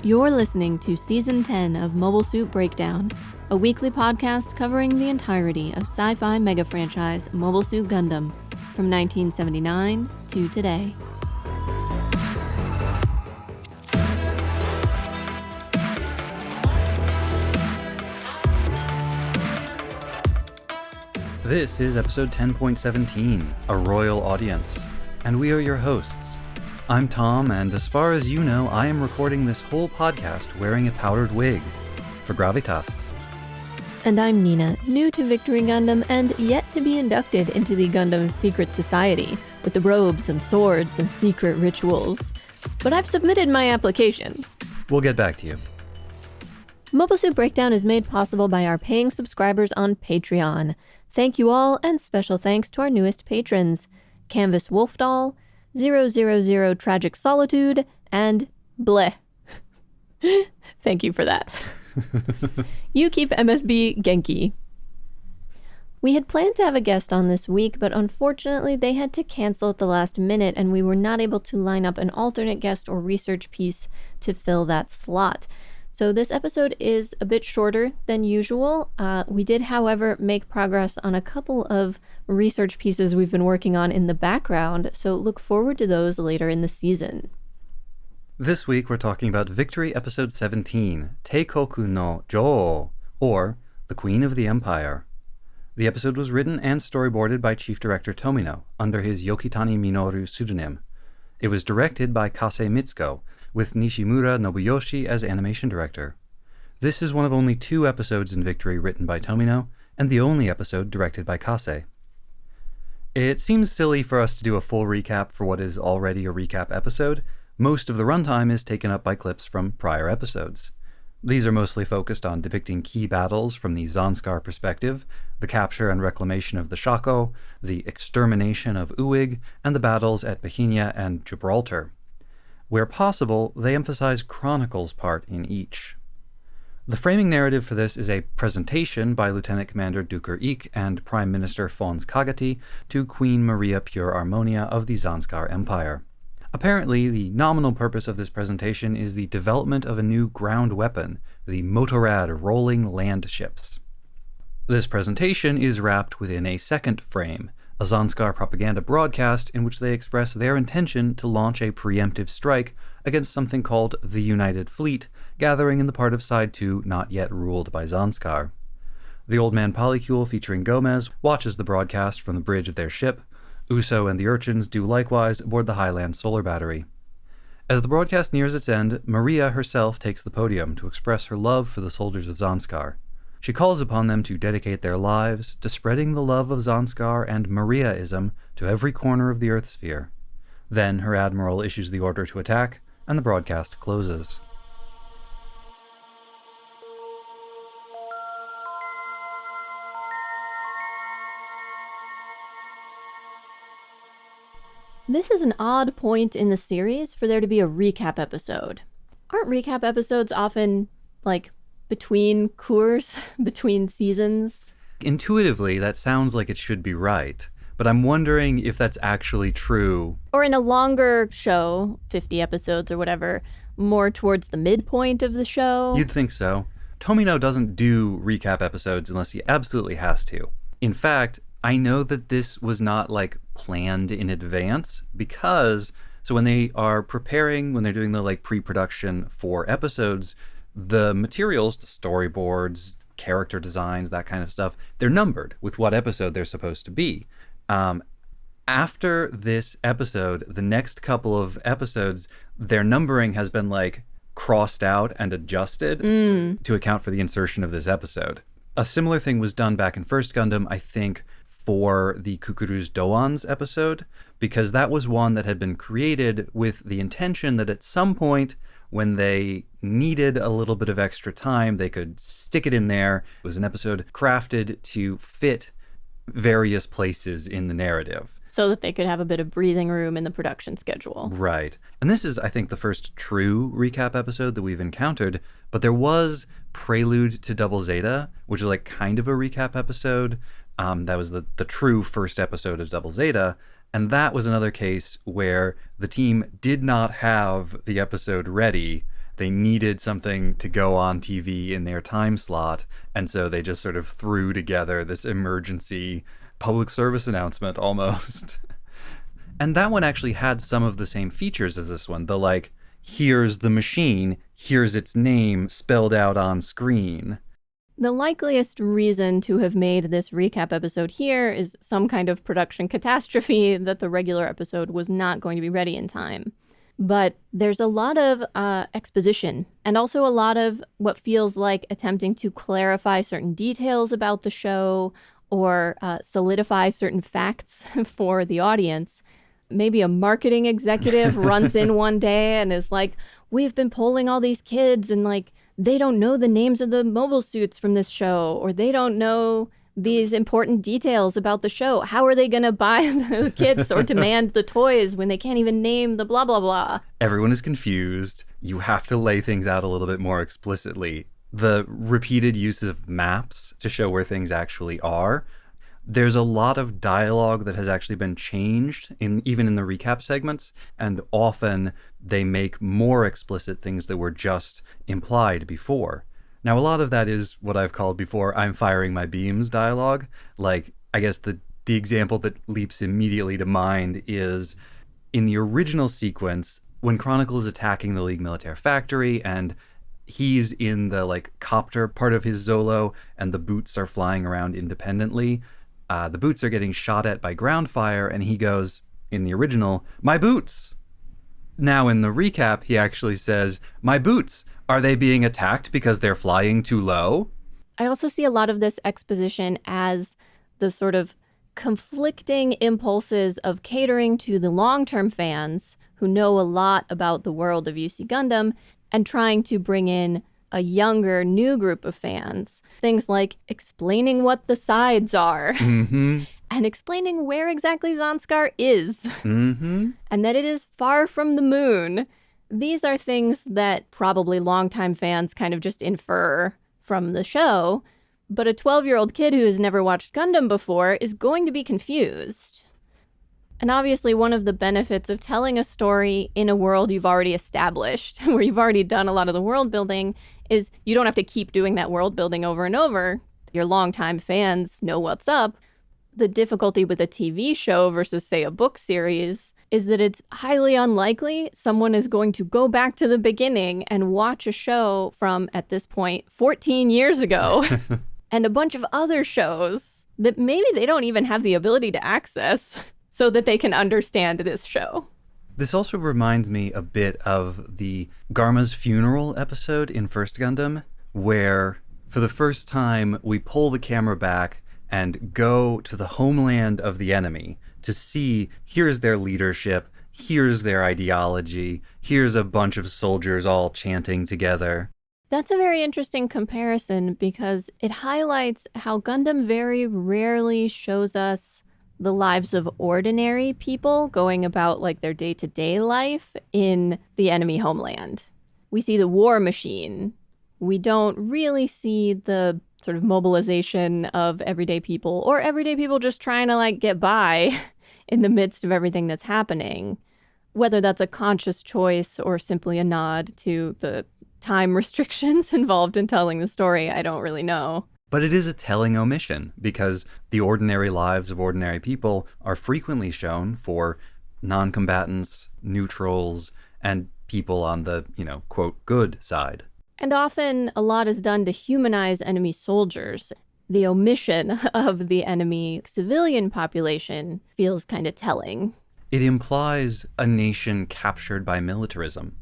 You're listening to Season 10 of Mobile Suit Breakdown, a weekly podcast covering the entirety of sci-fi mega franchise Mobile Suit Gundam from 1979 to today. This is episode 10.17, A Royal Audience, and we are your hosts. I'm Tom, and as far as you know, I am recording this whole podcast wearing a powdered wig for gravitas. And I'm Nina, new to Victory Gundam and yet to be inducted into the Gundam Secret Society with the robes and swords and secret rituals. But I've submitted my application. We'll get back to you. Mobile Suit Breakdown is made possible by our paying subscribers on Patreon. Thank you all, and special thanks to our newest patrons, Canvas Wolfdoll, 000 Tragic Solitude, and Bleh. Thank you for that. You keep MSB Genki. We had planned to have a guest on this week, but unfortunately they had to cancel at the last minute, and we were not able to line up an alternate guest or research piece to fill that slot. So this episode is a bit shorter than usual. We did, however, make progress on a couple of research pieces we've been working on in the background, so look forward to those later in the season. This week we're talking about Victory Episode 17, Teikoku no Joo, or The Queen of the Empire. The episode was written and storyboarded by Chief Director Tomino under his Yokitani Minoru pseudonym. It was directed by Kase Mitsuko, with Nishimura Nobuyoshi as animation director. This is one of only 2 episodes in Victory written by Tomino, and the only episode directed by Kase. It seems silly for us to do a full recap for what is already a recap episode. Most of the runtime is taken up by clips from prior episodes. These are mostly focused on depicting key battles from the Zanskar perspective, the capture and reclamation of the Shako, the extermination of Uig, and the battles at Bohemia and Gibraltar. Where possible, they emphasize Chronicles part in each. The framing narrative for this is a presentation by Lieutenant Commander Duker Eek and Prime Minister Fons Kagati to Queen Maria Pure Armonia of the Zanskar Empire. Apparently, the nominal purpose of this presentation is the development of a new ground weapon, the Motorrad rolling land ships. This presentation is wrapped within a second frame, a Zanskar propaganda broadcast in which they express their intention to launch a preemptive strike against something called the United Fleet, gathering in the part of Side 2 not yet ruled by Zanskar. The Old Man Polycule featuring Gomez watches the broadcast from the bridge of their ship. Uso and the urchins do likewise aboard the Highland solar battery. As the broadcast nears its end, Maria herself takes the podium to express her love for the soldiers of Zanskar. She calls upon them to dedicate their lives to spreading the love of Zanskar and Mariaism to every corner of the Earth sphere. Then her admiral issues the order to attack, and the broadcast closes. This is an odd point in the series for there to be a recap episode. Aren't recap episodes often, between cours, between seasons? Intuitively, that sounds like it should be right, but I'm wondering if that's actually true. Or in a longer show, 50 episodes or whatever, more towards the midpoint of the show? You'd think so. Tomino doesn't do recap episodes unless he absolutely has to. In fact, I know that this was not planned in advance because, so when they are preparing, when they're doing the pre-production for episodes, the materials, the storyboards, character designs, that kind of stuff, they're numbered with what episode they're supposed to be. After this episode, the next couple of episodes, their numbering has been crossed out and adjusted to account for the insertion of this episode. A similar thing was done back in First Gundam, I think, for the Kukuru's Doans episode, because that was one that had been created with the intention that at some point when they needed a little bit of extra time, they could stick it in there. It was an episode crafted to fit various places in the narrative. So that they could have a bit of breathing room in the production schedule. Right. And this is, I think, the first true recap episode that we've encountered, but there was Prelude to Double Zeta, which is kind of a recap episode. That was the true first episode of Double Zeta, And that was another case where the team did not have the episode ready. They needed something to go on TV in their time slot, and so they just sort of threw together this emergency public service announcement almost. And that one actually had some of the same features as this one. The like, here's the machine, here's its name spelled out on screen. The likeliest reason to have made this recap episode here is some kind of production catastrophe that the regular episode was not going to be ready in time. But there's a lot of exposition and also a lot of what feels like attempting to clarify certain details about the show or solidify certain facts for the audience. Maybe a marketing executive runs in one day and is like, we've been polling all these kids and like, they don't know the names of the mobile suits from this show, or they don't know these important details about the show. How are they going to buy the kits or demand the toys when they can't even name the blah, blah, blah? Everyone is confused. You have to lay things out a little bit more explicitly. The repeated use of maps to show where things actually are. There's a lot of dialogue that has actually been changed even in the recap segments, and often they make more explicit things that were just implied before. Now, a lot of that is what I've called before, I'm firing my beams dialogue. Like, I guess the example that leaps immediately to mind is in the original sequence, when Chronicle is attacking the League Militaire Factory and he's in the like copter part of his Zolo and the boots are flying around independently. The boots are getting shot at by ground fire, and he goes, in the original, my boots. Now in the recap, he actually says, my boots, are they being attacked because they're flying too low? I also see a lot of this exposition as the sort of conflicting impulses of catering to the long-term fans who know a lot about the world of UC Gundam and trying to bring in a younger, new group of fans. Things like explaining what the sides are and explaining where exactly Zanskar is and that it is far from the moon. These are things that probably longtime fans kind of just infer from the show, but a 12-year-old kid who has never watched Gundam before is going to be confused. And obviously one of the benefits of telling a story in a world you've already established, where you've already done a lot of the world building, is you don't have to keep doing that world building over and over. Your longtime fans know what's up. The difficulty with a TV show versus, say, a book series is that it's highly unlikely someone is going to go back to the beginning and watch a show from, at this point, 14 years ago and a bunch of other shows that maybe they don't even have the ability to access so that they can understand this show. This also reminds me a bit of the Garma's funeral episode in First Gundam, where for the first time we pull the camera back and go to the homeland of the enemy to see, here's their leadership, here's their ideology, here's a bunch of soldiers all chanting together. That's a very interesting comparison because it highlights how Gundam very rarely shows us the lives of ordinary people going about like their day-to-day life in the enemy homeland. We see the war machine. We don't really see the sort of mobilization of everyday people or everyday people just trying to like get by in the midst of everything that's happening. Whether that's a conscious choice or simply a nod to the time restrictions involved in telling the story, I don't really know. But it is a telling omission because the ordinary lives of ordinary people are frequently shown for non-combatants, neutrals, and people on the, quote, good side. And often a lot is done to humanize enemy soldiers. The omission of the enemy civilian population feels kind of telling. It implies a nation captured by militarism.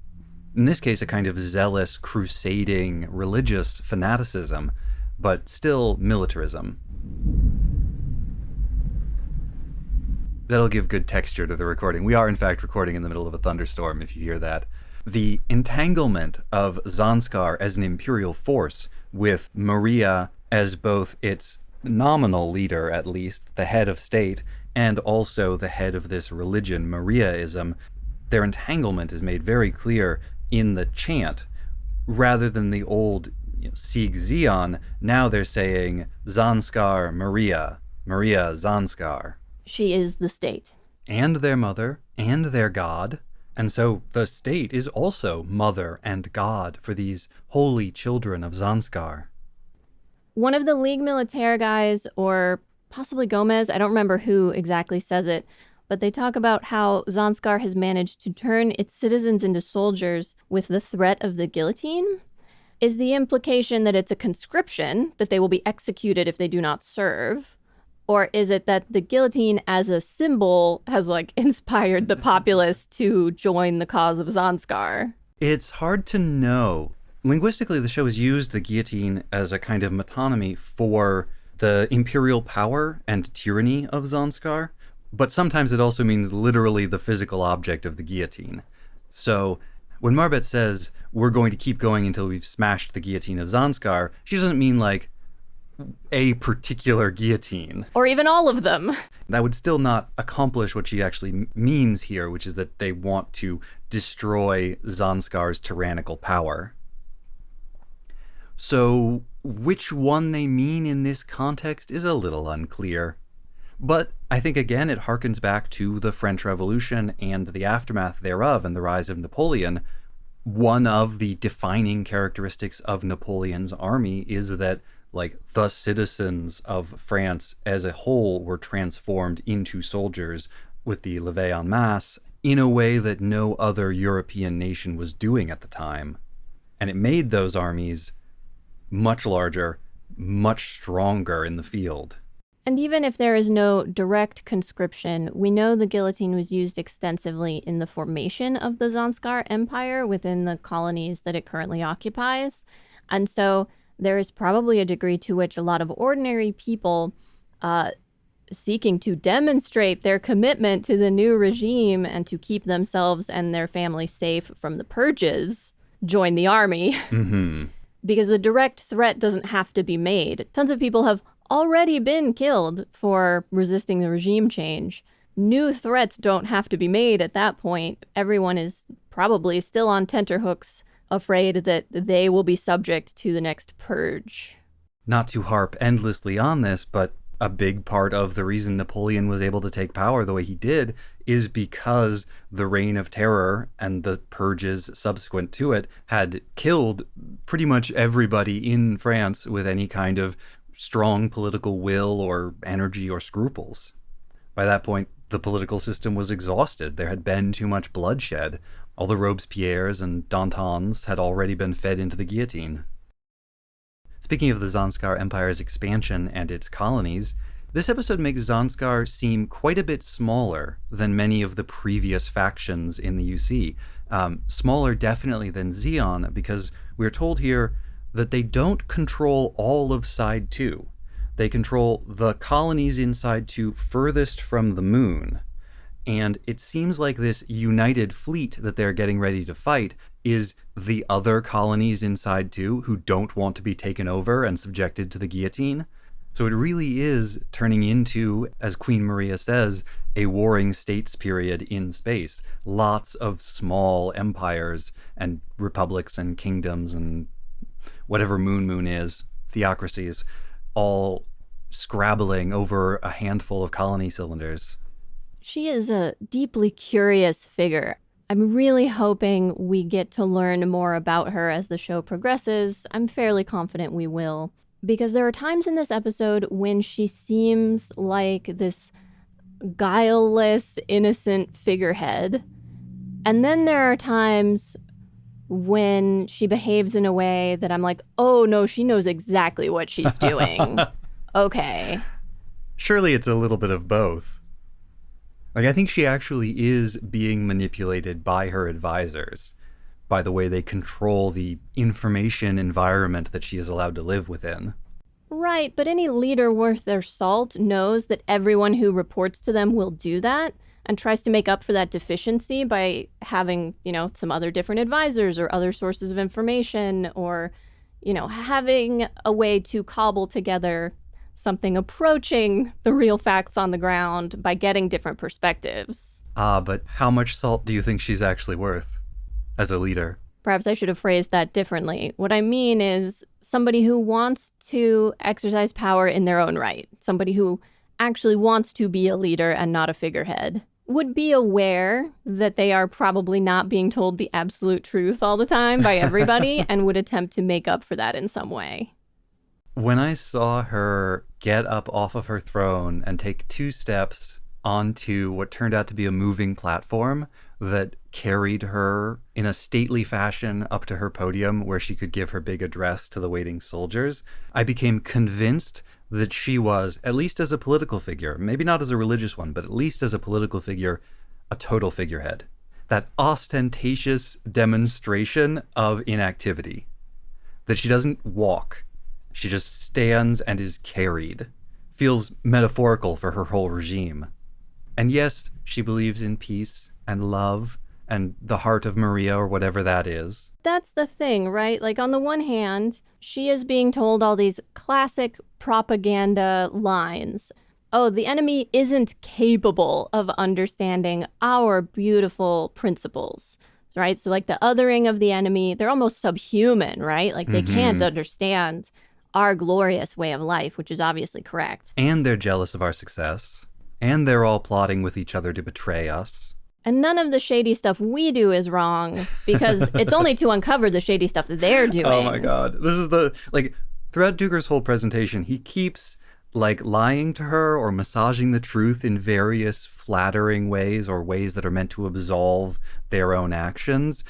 In this case, a kind of zealous, crusading, religious fanaticism, but still militarism. That'll give good texture to the recording. We are, in fact, recording in the middle of a thunderstorm, if you hear that. The entanglement of Zanskar as an imperial force with Maria as both its nominal leader, at least, the head of state, and also the head of this religion, Mariaism, their entanglement is made very clear in the chant. Rather than the old Sieg Zeon, now they're saying Zanskar Maria, Maria Zanskar. She is the state. And their mother, and their god. And so the state is also mother and god for these holy children of Zanskar. One of the League Militaire guys, or possibly Gomez, I don't remember who exactly says it, but they talk about how Zanskar has managed to turn its citizens into soldiers with the threat of the guillotine. Is the implication that it's a conscription, that they will be executed if they do not serve? Or is it that the guillotine as a symbol has inspired the populace to join the cause of Zanskar? It's hard to know. Linguistically, the show has used the guillotine as a kind of metonymy for the imperial power and tyranny of Zanskar, but sometimes it also means literally the physical object of the guillotine. So when Marbet says, we're going to keep going until we've smashed the guillotine of Zanskar, she doesn't mean a particular guillotine. Or even all of them. That would still not accomplish what she actually means here, which is that they want to destroy Zanskar's tyrannical power. So which one they mean in this context is a little unclear. But I think, again, it harkens back to the French Revolution and the aftermath thereof and the rise of Napoleon. One of the defining characteristics of Napoleon's army is that the citizens of France as a whole were transformed into soldiers with the levée en masse in a way that no other European nation was doing at the time. And it made those armies much larger, much stronger in the field. And even if there is no direct conscription, we know the guillotine was used extensively in the formation of the Zanskar Empire within the colonies that it currently occupies. And so there is probably a degree to which a lot of ordinary people seeking to demonstrate their commitment to the new regime and to keep themselves and their families safe from the purges join the army. Mm-hmm. Because the direct threat doesn't have to be made. Tons of people have already been killed for resisting the regime change. New threats don't have to be made at that point. Everyone is probably still on tenterhooks, afraid that they will be subject to the next purge. Not to harp endlessly on this, but a big part of the reason Napoleon was able to take power the way he did is because the Reign of Terror and the purges subsequent to it had killed pretty much everybody in France with any kind of strong political will or energy or scruples. By that point, the political system was exhausted. There had been too much bloodshed. All the Robespierres and Dantons had already been fed into the guillotine. Speaking of the Zanskar Empire's expansion and its colonies, this episode makes Zanskar seem quite a bit smaller than many of the previous factions in the UC. Smaller definitely than Zeon, because we're told here that they don't control all of Side 2. They control the colonies in Side 2 furthest from the moon. And it seems like this united fleet that they're getting ready to fight is the other colonies in Side 2 who don't want to be taken over and subjected to the guillotine. So it really is turning into, as Queen Maria says, a warring states period in space. Lots of small empires and republics and kingdoms and whatever Moon is, theocracies, all scrabbling over a handful of colony cylinders. She is a deeply curious figure. I'm really hoping we get to learn more about her as the show progresses. I'm fairly confident we will. Because there are times in this episode when she seems like this guileless, innocent figurehead. And then there are times when she behaves in a way that I'm like, oh no, she knows exactly what she's doing. Okay. Surely it's a little bit of both. I think she actually is being manipulated by her advisors, by the way they control the information environment that she is allowed to live within. Right, but any leader worth their salt knows that everyone who reports to them will do that and tries to make up for that deficiency by having, some other different advisors or other sources of information or, having a way to cobble together something approaching the real facts on the ground by getting different perspectives. But how much salt do you think she's actually worth as a leader? Perhaps I should have phrased that differently. What I mean is somebody who wants to exercise power in their own right. Somebody who actually wants to be a leader and not a figurehead. would be aware that they are probably not being told the absolute truth all the time by everybody and would attempt to make up for that in some way. When I saw her get up off of her throne and take 2 steps onto what turned out to be a moving platform that carried her in a stately fashion up to her podium where she could give her big address to the waiting soldiers, I became convinced that she was, at least as a political figure, maybe not as a religious one, but at least as a political figure, a total figurehead. That ostentatious demonstration of inactivity. That she doesn't walk. She just stands and is carried. Feels metaphorical for her whole regime. And yes, she believes in peace and love and the heart of Maria or whatever that is. That's the thing, right? Like, on the one hand, she is being told all these classic propaganda lines. Oh, the enemy isn't capable of understanding our beautiful principles, right? So like the othering of the enemy, they're almost subhuman, right? Like they can't understand our glorious way of life, which is obviously correct. And they're jealous of our success. And they're all plotting with each other to betray us. And none of the shady stuff we do is wrong because it's only to uncover the shady stuff that they're doing. Oh my God. This is throughout Duger's whole presentation, he keeps lying to her or massaging the truth in various flattering ways or ways that are meant to absolve their own actions.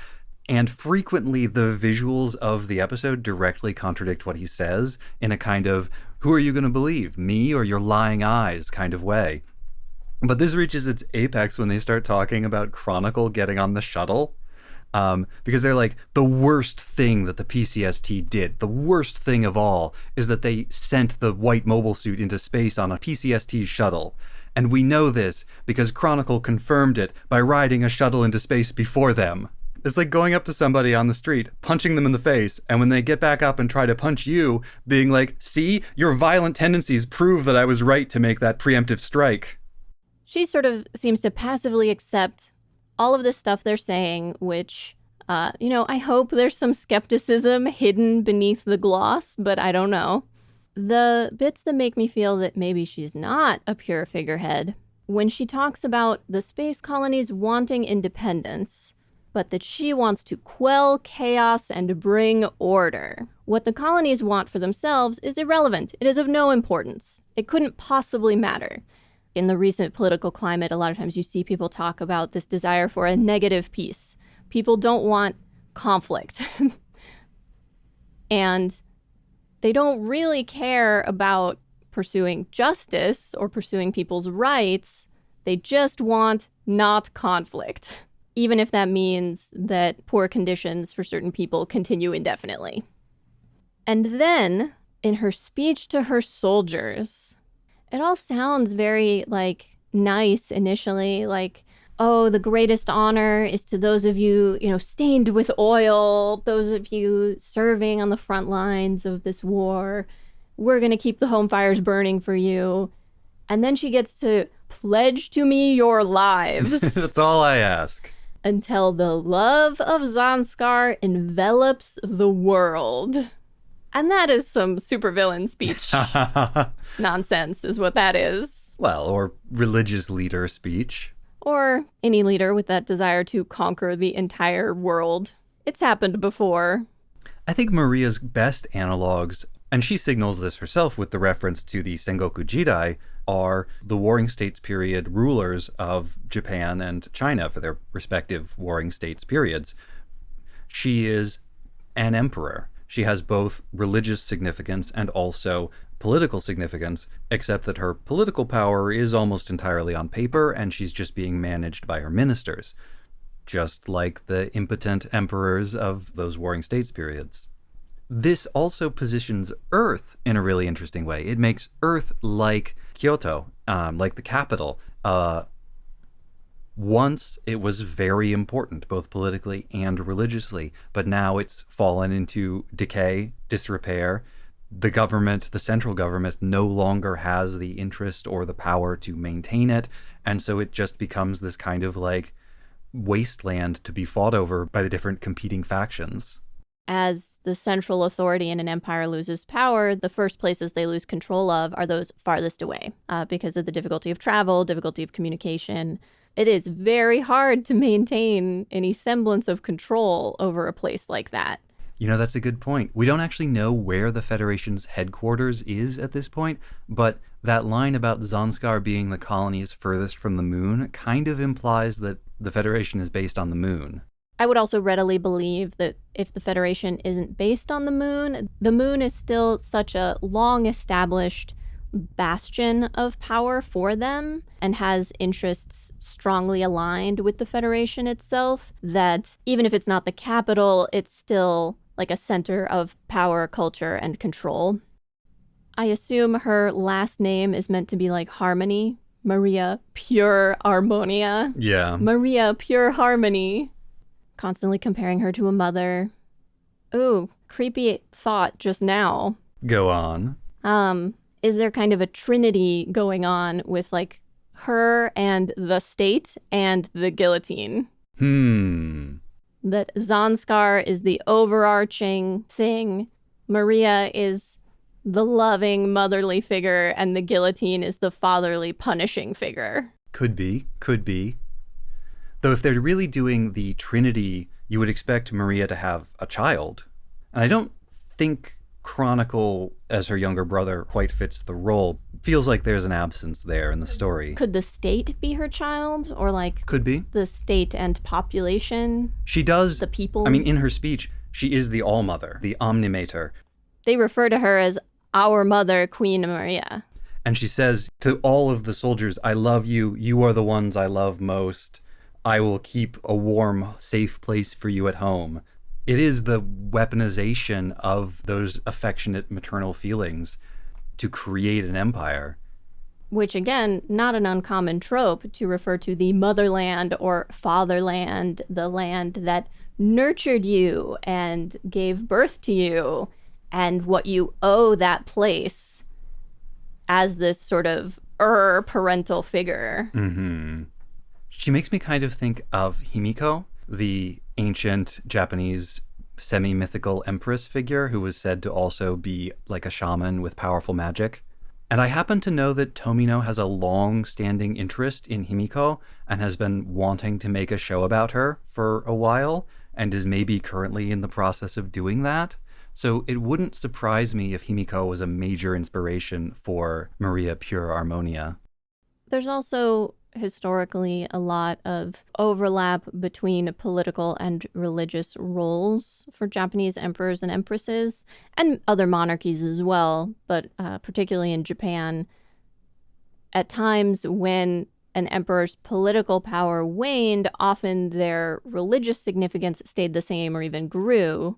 And frequently the visuals of the episode directly contradict what he says in a kind of, who are you going to believe, me or your lying eyes kind of way. But this reaches its apex when they start talking about Chronicle getting on the shuttle. Because they're like, the worst thing that the PCST did, the worst thing of all, is that they sent the white mobile suit into space on a PCST shuttle. And we know this because Chronicle confirmed it by riding a shuttle into space before them. It's like going up to somebody on the street, punching them in the face, and when they get back up and try to punch you, being like, see, your violent tendencies prove that I was right to make that preemptive strike. She sort of seems to passively accept all of this stuff they're saying, which, I hope there's some skepticism hidden beneath the gloss, but I don't know. The bits that make me feel that maybe she's not a pure figurehead, when she talks about the space colonies wanting independence, but that she wants to quell chaos and bring order. What the colonies want for themselves is irrelevant. It is of no importance. It couldn't possibly matter. In the recent political climate, a lot of times you see people talk about this desire for a negative peace. People don't want conflict. And they don't really care about pursuing justice or pursuing people's rights. They just want not conflict, even if that means that poor conditions for certain people continue indefinitely. And then, in her speech to her soldiers, it all sounds very, nice initially, oh, the greatest honor is to those of you, stained with oil, those of you serving on the front lines of this war. We're going to keep the home fires burning for you. And then she gets to pledge to me your lives. That's all I ask. Until the love of Zanskar envelops the world. And that is some supervillain speech nonsense is what that is. Well, or religious leader speech. Or any leader with that desire to conquer the entire world. It's happened before. I think Maria's best analogs, and she signals this herself with the reference to the Sengoku Jidai, are the Warring States period rulers of Japan and China for their respective Warring States periods. She is an emperor. She has both religious significance and also political significance, except that her political power is almost entirely on paper and she's just being managed by her ministers, just like the impotent emperors of those Warring States periods. This also positions Earth in a really interesting way. It makes Earth like Kyoto, like the capital. Once it was very important, both politically and religiously, but now it's fallen into decay, disrepair. The government, the central government, no longer has the interest or the power to maintain it, and so it just becomes this kind of wasteland to be fought over by the different competing factions. As the central authority in an empire loses power, the first places they lose control of are those farthest away because of the difficulty of travel, difficulty of communication. It is very hard to maintain any semblance of control over a place like that. You know, that's a good point. We don't actually know where the Federation's headquarters is at this point, but that line about Zanskar being the colony's furthest from the moon kind of implies that the Federation is based on the moon. I would also readily believe that if the Federation isn't based on the moon is still such a long-established bastion of power for them and has interests strongly aligned with the Federation itself, that even if it's not the capital, it's still like a center of power, culture, and control. I assume her last name is meant to be like Harmony. Maria Pure Harmonia. Yeah. Maria Pure Harmony. Constantly comparing her to a mother. Ooh, creepy thought just now. Go on. Is there kind of a trinity going on with like her and the state and the guillotine? That Zanskar is the overarching thing. Maria is the loving, motherly figure, and the guillotine is the fatherly, punishing figure. Could be. Though if they're really doing the Trinity, you would expect Maria to have a child. And I don't think Chronicle, as her younger brother, quite fits the role. Feels like there's an absence there in the story. Could the state be her child? Or like... Could be. The state and population? She does. The people? I mean, in her speech, she is the All-Mother, the Omnimator. They refer to her as our mother, Queen Maria. And she says to all of the soldiers, I love you. You are the ones I love most. I will keep a warm, safe place for you at home. It is the weaponization of those affectionate maternal feelings to create an empire. Which, again, not an uncommon trope to refer to the motherland or fatherland, the land that nurtured you and gave birth to you, and what you owe that place as this sort of parental figure. Mm-hmm. She makes me kind of think of Himiko, the ancient Japanese semi-mythical empress figure who was said to also be like a shaman with powerful magic. And I happen to know that Tomino has a long-standing interest in Himiko and has been wanting to make a show about her for a while and is maybe currently in the process of doing that. So it wouldn't surprise me if Himiko was a major inspiration for Maria Pure Harmonia. There's also historically a lot of overlap between political and religious roles for Japanese emperors and empresses, and other monarchies as well, but particularly in Japan. At times when an emperor's political power waned, often their religious significance stayed the same or even grew.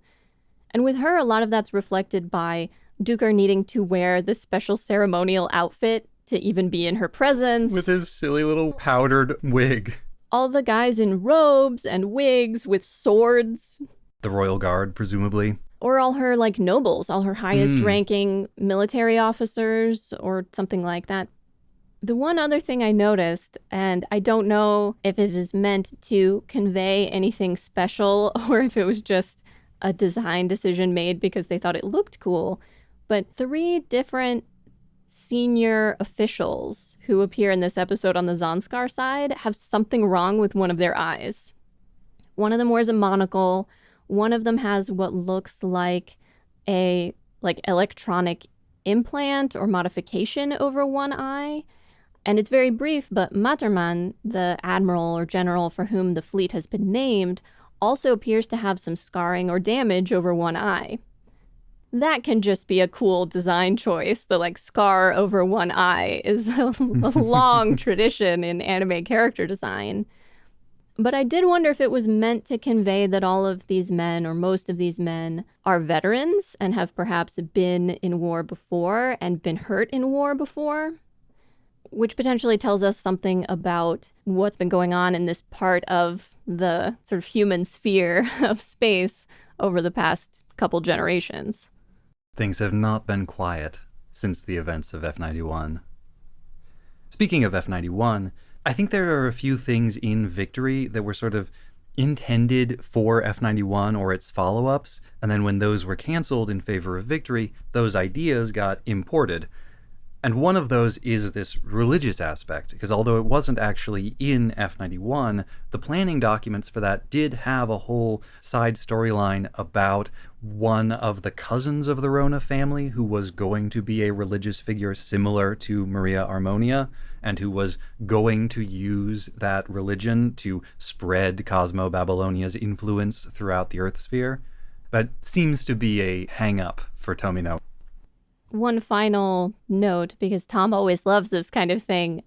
And with her, a lot of that's reflected by Dukar needing to wear this special ceremonial outfit to even be in her presence. With his silly little powdered wig. All the guys in robes and wigs with swords. The royal guard, presumably. Or all her, like, nobles, all her highest-ranking military officers or something like that. The one other thing I noticed, and I don't know if it is meant to convey anything special or if it was just a design decision made because they thought it looked cool, but 3 different senior officials who appear in this episode on the Zanskar side have something wrong with one of their eyes. One of them wears a monocle. One of them has what looks like a electronic implant or modification over one eye. And it's very brief, but Materman, the admiral or general for whom the fleet has been named, also appears to have some scarring or damage over one eye. That can just be a cool design choice. The scar over one eye is a long tradition in anime character design. But I did wonder if it was meant to convey that all of these men, or most of these men, are veterans and have perhaps been in war before and been hurt in war before, which potentially tells us something about what's been going on in this part of the sort of human sphere of space over the past couple generations. Things have not been quiet since the events of F91. Speaking of F91, I think there are a few things in Victory that were sort of intended for F91 or its follow-ups, and then when those were canceled in favor of Victory, those ideas got imported. And one of those is this religious aspect, because although it wasn't actually in F91, the planning documents for that did have a whole side storyline about one of the cousins of the Rona family who was going to be a religious figure similar to Maria Armonia, and who was going to use that religion to spread Cosmo Babylonia's influence throughout the Earth sphere. That seems to be a hang-up for Tomino. One final note, because Tom always loves this kind of thing.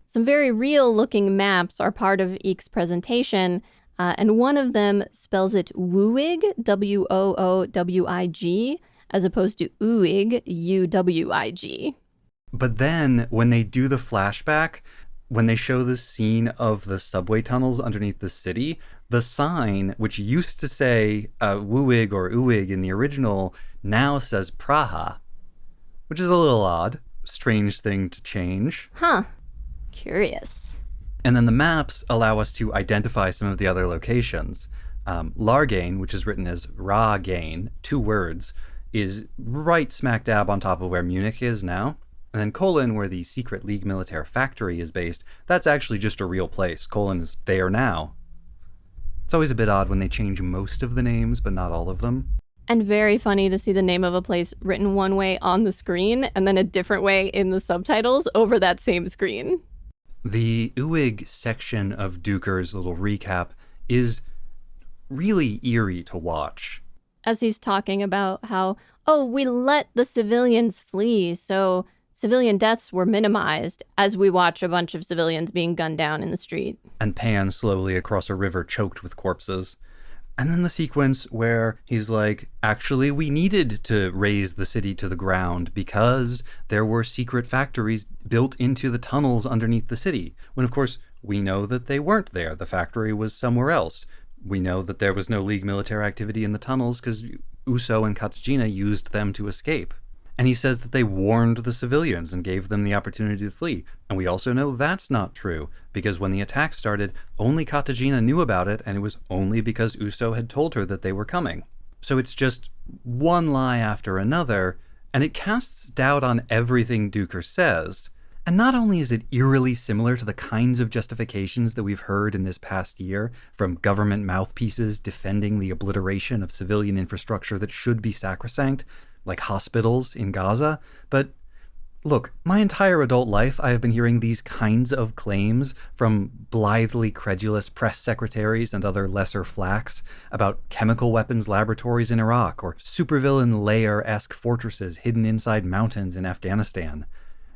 Some very real-looking maps are part of Eek's presentation, and one of them spells it Woowig, Woowig, as opposed to Uwig, Uwig. But then, when they do the flashback, when they show the scene of the subway tunnels underneath the city, the sign, which used to say Woowig or Uwig in the original, now says Praha, which is a little odd. Strange thing to change. Huh. Curious. And then the maps allow us to identify some of the other locations. Largain, which is written as Ra-Gain, 2 words, is right smack dab on top of where Munich is now. And then Colon, where the secret League Militaire factory is based, that's actually just a real place. Colon is there now. It's always a bit odd when they change most of the names, but not all of them. And very funny to see the name of a place written one way on the screen and then a different way in the subtitles over that same screen. The Uwig section of Duker's little recap is really eerie to watch. As he's talking about how, we let the civilians flee, so civilian deaths were minimized, as we watch a bunch of civilians being gunned down in the street. And pan slowly across a river choked with corpses. And then the sequence where he's like, actually, we needed to raise the city to the ground because there were secret factories built into the tunnels underneath the city. When, of course, we know that they weren't there. The factory was somewhere else. We know that there was no League military activity in the tunnels because Uso and Katsujina used them to escape. And he says that they warned the civilians and gave them the opportunity to flee. And we also know that's not true, because when the attack started, only Katajina knew about it, and it was only because Uso had told her that they were coming. So it's just one lie after another, and it casts doubt on everything Duker says. And not only is it eerily similar to the kinds of justifications that we've heard in this past year, from government mouthpieces defending the obliteration of civilian infrastructure that should be sacrosanct, like hospitals in Gaza, but look, my entire adult life I have been hearing these kinds of claims from blithely credulous press secretaries and other lesser flacks about chemical weapons laboratories in Iraq or supervillain lair-esque fortresses hidden inside mountains in Afghanistan.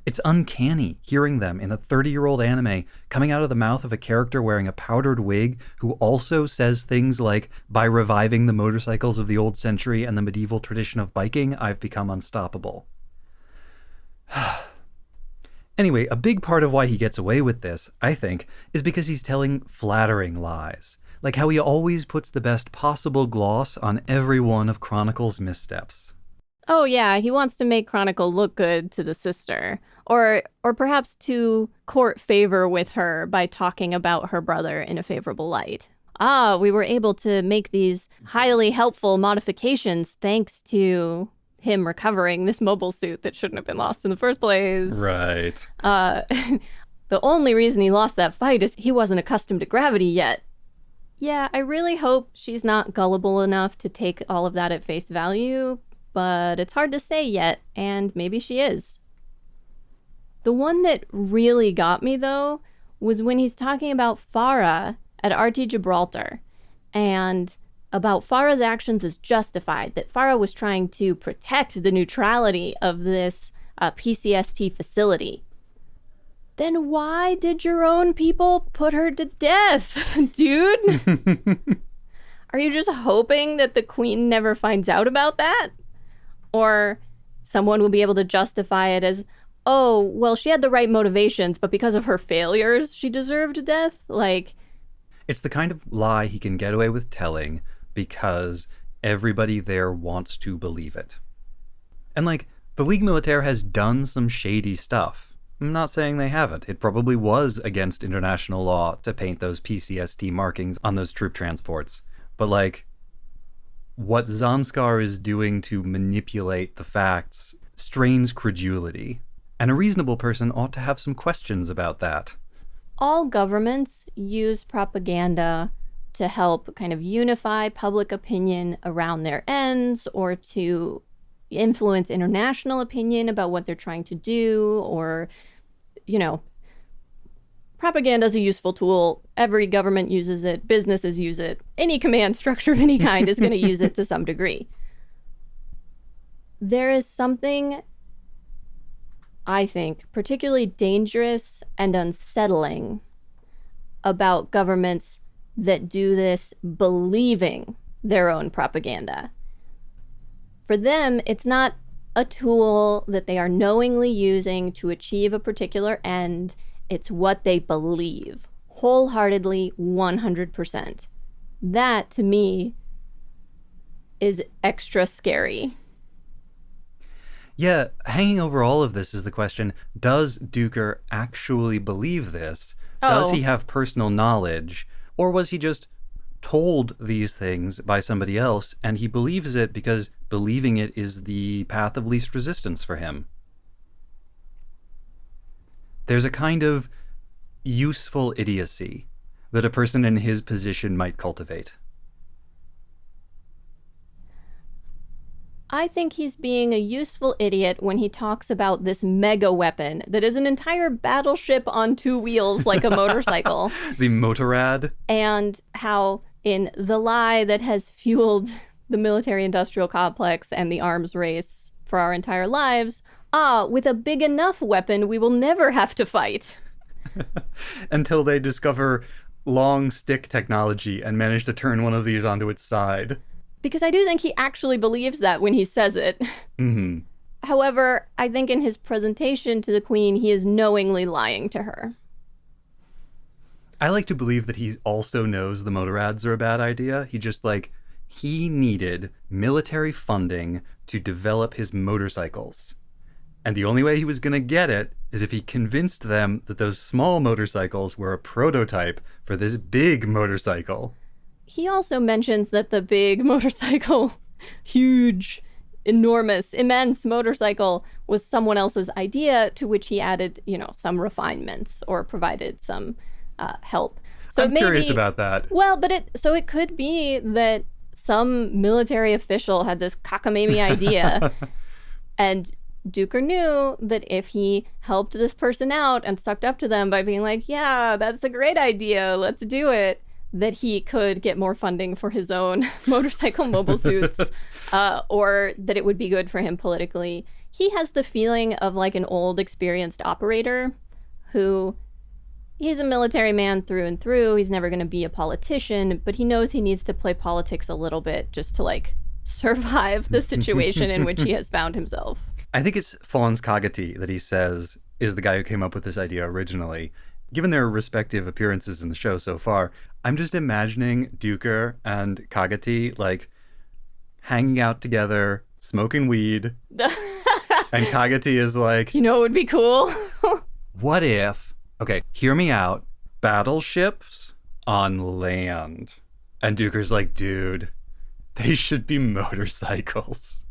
It's uncanny hearing them in a 30-year-old anime coming out of the mouth of a character wearing a powdered wig who also says things like, by reviving the motorcycles of the old century and the medieval tradition of biking, I've become unstoppable. Anyway, a big part of why he gets away with this, I think, is because he's telling flattering lies. Like how he always puts the best possible gloss on every one of Chronicle's missteps. Oh yeah, he wants to make Chronicle look good to the sister. Or perhaps to court favor with her by talking about her brother in a favorable light. We were able to make these highly helpful modifications thanks to him recovering this mobile suit that shouldn't have been lost in the first place. Right. The only reason he lost that fight is he wasn't accustomed to gravity yet. Yeah, I really hope she's not gullible enough to take all of that at face value, but it's hard to say yet, and maybe she is. The one that really got me, though, was when he's talking about Farah at RT Gibraltar, and about Farah's actions as justified, that Farah was trying to protect the neutrality of this PCST facility. Then why did your own people put her to death, dude? Are you just hoping that the queen never finds out about that? Or someone will be able to justify it as, oh, well, she had the right motivations, but because of her failures, she deserved death? Like, it's the kind of lie he can get away with telling because everybody there wants to believe it. And like, the League Militaire has done some shady stuff. I'm not saying they haven't. It probably was against international law to paint those PCST markings on those troop transports. But like, what Zanskar is doing to manipulate the facts strains credulity. And a reasonable person ought to have some questions about that. All governments use propaganda to help kind of unify public opinion around their ends, or to influence international opinion about what they're trying to do, or, propaganda is a useful tool. Every government uses it. Businesses use it. Any command structure of any kind is going to use it to some degree. There is something, I think, particularly dangerous and unsettling about governments that do this believing their own propaganda. For them, it's not a tool that they are knowingly using to achieve a particular end. It's what they believe, wholeheartedly, 100%. That, to me, is extra scary. Yeah, hanging over all of this is the question, does Duker actually believe this? Does he have personal knowledge? Or was he just told these things by somebody else, and he believes it because believing it is the path of least resistance for him? There's a kind of useful idiocy that a person in his position might cultivate. I think he's being a useful idiot when he talks about this mega weapon that is an entire battleship on two wheels like a motorcycle. The Motorrad. And how in the lie that has fueled the military-industrial complex and the arms race for our entire lives, with a big enough weapon, we will never have to fight. Until they discover long stick technology and manage to turn one of these onto its side. Because I do think he actually believes that when he says it. Mm-hmm. However, I think in his presentation to the Queen, he is knowingly lying to her. I like to believe that he also knows the Motorrads are a bad idea. He needed military funding to develop his motorcycles. And the only way he was going to get it is if he convinced them that those small motorcycles were a prototype for this big motorcycle. He also mentions that the big motorcycle, huge, enormous, immense motorcycle was someone else's idea, to which he added, some refinements or provided some help. So I'm curious about that. Well, but it could be that some military official had this cockamamie idea, and Duker knew that if he helped this person out and sucked up to them by being like, yeah, that's a great idea, let's do it, that he could get more funding for his own motorcycle mobile suits, or that it would be good for him politically. He has the feeling of like an old, experienced operator who, he's a military man through and through. He's never going to be a politician, but he knows he needs to play politics a little bit just to survive the situation in which he has found himself. I think it's Fons Kagati that he says is the guy who came up with this idea originally. Given their respective appearances in the show so far, I'm just imagining Duker and Kagati hanging out together, smoking weed. And Kagati is like, it would be cool. What if, okay, hear me out, battleships on land? And Duker's like, dude, they should be motorcycles.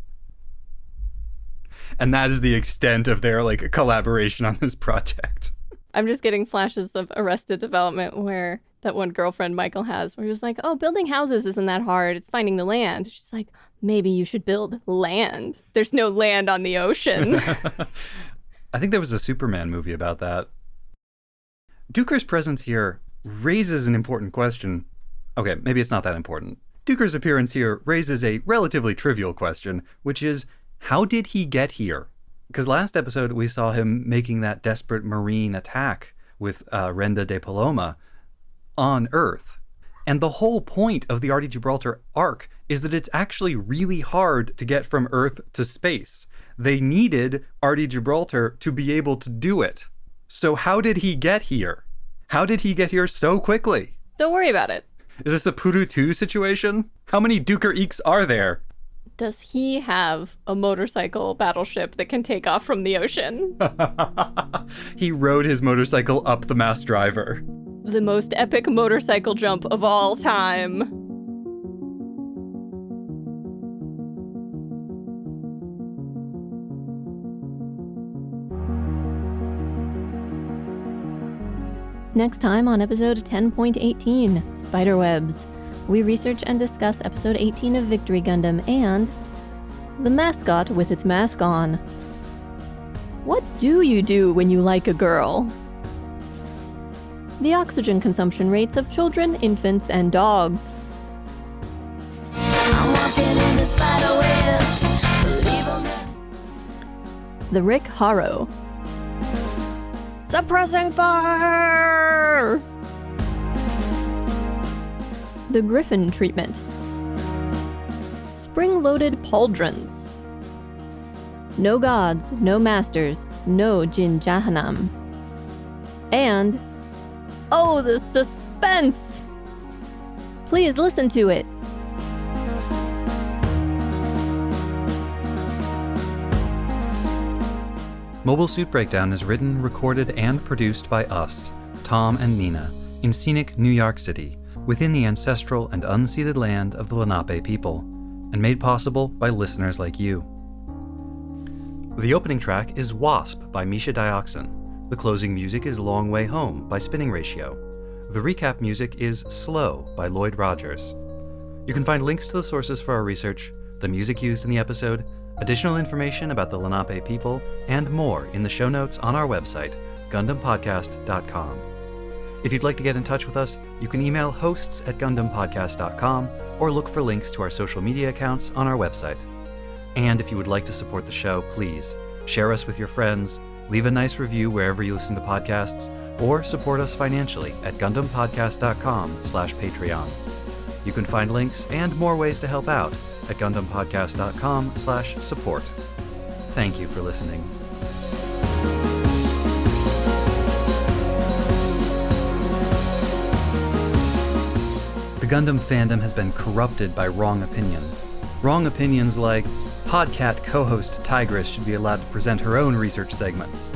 And that is the extent of their collaboration on this project. I'm just getting flashes of Arrested Development where that one girlfriend Michael has, where he was like, oh, building houses isn't that hard. It's finding the land. She's like, maybe you should build land. There's no land on the ocean. I think there was a Superman movie about that. Duker's presence here raises an important question. Okay, maybe it's not that important. Duker's appearance here raises a relatively trivial question, which is, how did he get here? Because last episode we saw him making that desperate marine attack with Renda de Paloma on Earth. And the whole point of the RD Gibraltar arc is that it's actually really hard to get from Earth to space. They needed RD Gibraltar to be able to do it. So how did he get here? How did he get here so quickly? Don't worry about it. Is this a Puru 2 situation? How many Duker Eeks are there? Does he have a motorcycle battleship that can take off from the ocean? He rode his motorcycle up the mass driver. The most epic motorcycle jump of all time. Next time on episode 10.18, Spiderwebs, we research and discuss episode 18 of Victory Gundam and the mascot with its mask on. What do you do when you like a girl? The oxygen consumption rates of children, infants, and dogs. I'm walking in the spider webs, believe 'em. The Rick Haro. Suppressing fire! The Griffin treatment. Spring-loaded pauldrons. No gods, no masters, no Jin Jahanam. And, oh, the suspense! Please listen to it. Mobile Suit Breakdown is written, recorded, and produced by us, Tom and Nina, in scenic New York City, within the ancestral and unceded land of the Lenape people, and made possible by listeners like you. The opening track is Wasp by Misha Dioxin. The closing music is Long Way Home by Spinning Ratio. The recap music is Slow by Lloyd Rogers. You can find links to the sources for our research, the music used in the episode, additional information about the Lenape people, and more in the show notes on our website, GundamPodcast.com. If you'd like to get in touch with us, you can email hosts@GundamPodcast.com or look for links to our social media accounts on our website. And if you would like to support the show, please share us with your friends, leave a nice review wherever you listen to podcasts, or support us financially at GundamPodcast.com/Patreon. You can find links and more ways to help out at GundamPodcast.com/support. Thank you for listening. The Gundam fandom has been corrupted by wrong opinions. Wrong opinions like, Podcat co-host Tigress should be allowed to present her own research segments.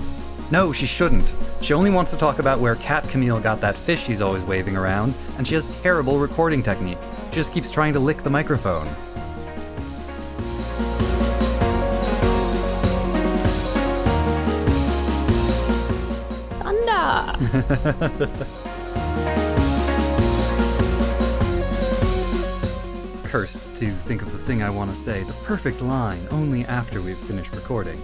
No, she shouldn't. She only wants to talk about where Cat Camille got that fish she's always waving around, and she has terrible recording technique. She just keeps trying to lick the microphone. Thunder! Cursed to think of the thing I want to say, the perfect line, only after we've finished recording.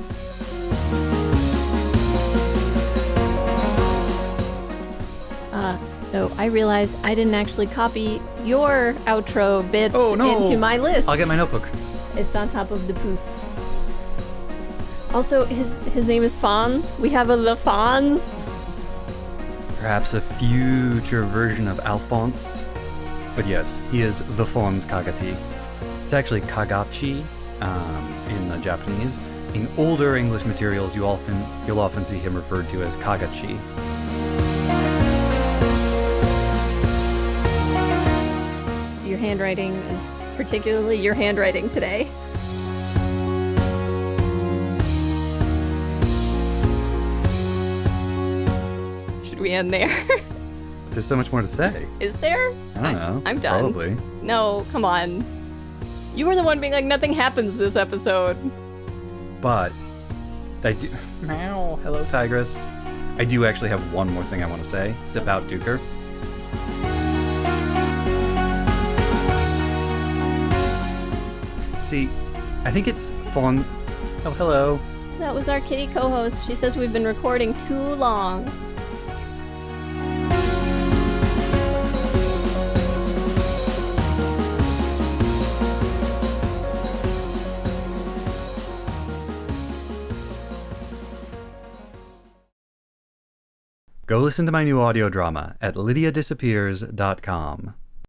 So I realized I didn't actually copy your outro bits into my list. I'll get my notebook. It's on top of the poof. Also, his name is Fonz. We have a Le Fonz. Perhaps a future version of Alphonse. But yes, he is the Fonz Kagati. It's actually Kagachi in the Japanese. In older English materials, you'll often see him referred to as Kagachi. Your handwriting is particularly your handwriting today. Should we end there? There's so much more to say. Is there? I don't know. I'm done. Probably. No, come on. You were the one being like, nothing happens this episode. But I do. Meow. Hello, Tigress. I do actually have one more thing I want to say. It's about Duker. See, I think it's fun. Oh, hello. That was our kitty co-host. She says we've been recording too long. Go listen to my new audio drama at lydiadisappears.com.